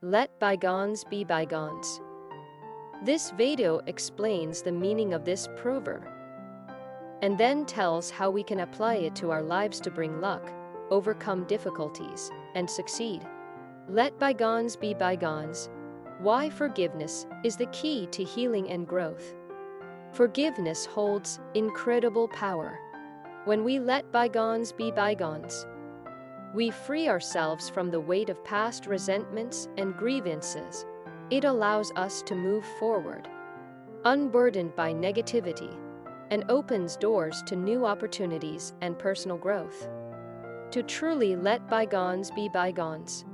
Let bygones be bygones. This video explains the meaning of this proverb and then tells how we can apply it to our lives to bring luck, overcome difficulties, and succeed. Let bygones be bygones. Why forgiveness is the key to healing and growth. Forgiveness holds incredible power. When we let bygones be bygones, we free ourselves from the weight of past resentments and grievances. It allows us to move forward, unburdened by negativity, and opens doors to new opportunities and personal growth. To truly let bygones be bygones,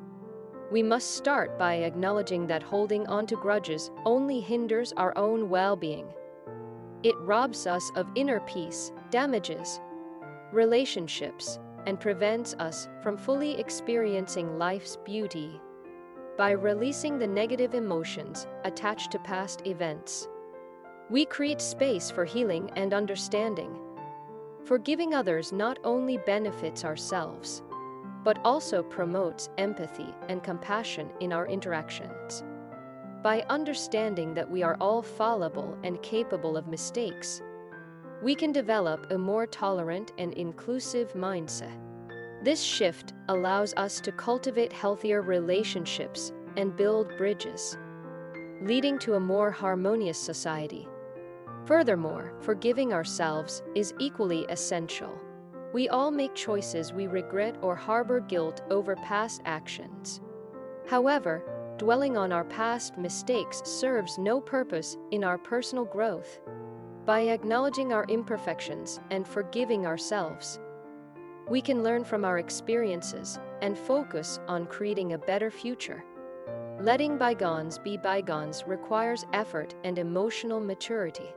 we must start by acknowledging that holding on to grudges only hinders our own well-being. It robs us of inner peace, damages relationships, and prevents us from fully experiencing life's beauty. By releasing the negative emotions attached to past events, we create space for healing and understanding. Forgiving others not only benefits ourselves, but also promotes empathy and compassion in our interactions. By understanding that we are all fallible and capable of mistakes, we can develop a more tolerant and inclusive mindset. This shift allows us to cultivate healthier relationships and build bridges, leading to a more harmonious society. Furthermore, forgiving ourselves is equally essential. We all make choices we regret or harbor guilt over past actions. However, dwelling on our past mistakes serves no purpose in our personal growth. By acknowledging our imperfections and forgiving ourselves, we can learn from our experiences and focus on creating a better future. Letting bygones be bygones requires effort and emotional maturity.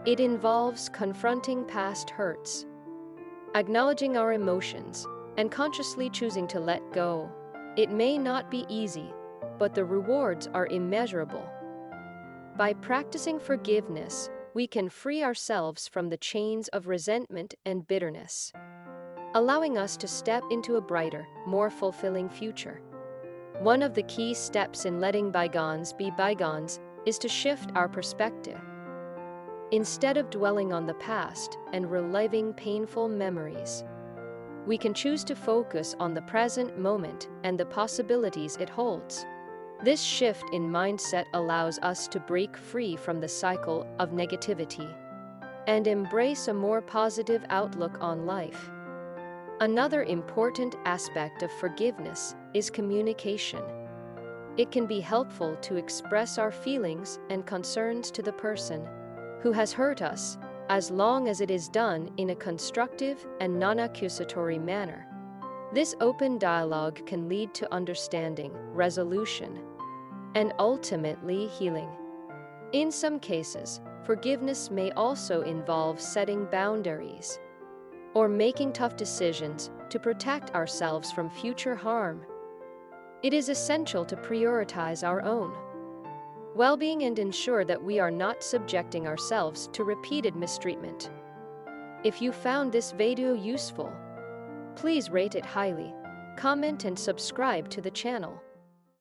It involves confronting past hurts, acknowledging our emotions, and consciously choosing to let go. It may not be easy, but the rewards are immeasurable. By practicing forgiveness, we can free ourselves from the chains of resentment and bitterness, allowing us to step into a brighter, more fulfilling future. One of the key steps in letting bygones be bygones is to shift our perspective. Instead of dwelling on the past and reliving painful memories, we can choose to focus on the present moment and the possibilities it holds. This shift in mindset allows us to break free from the cycle of negativity and embrace a more positive outlook on life. Another important aspect of forgiveness is communication. It can be helpful to express our feelings and concerns to the person who has hurt us, as long as it is done in a constructive and non-accusatory manner. This open dialogue can lead to understanding, resolution, and ultimately healing. In some cases, forgiveness may also involve setting boundaries or making tough decisions to protect ourselves from future harm. It is essential to prioritize our own well-being and ensure that we are not subjecting ourselves to repeated mistreatment. If you found this video useful, please rate it highly, comment and subscribe to the channel.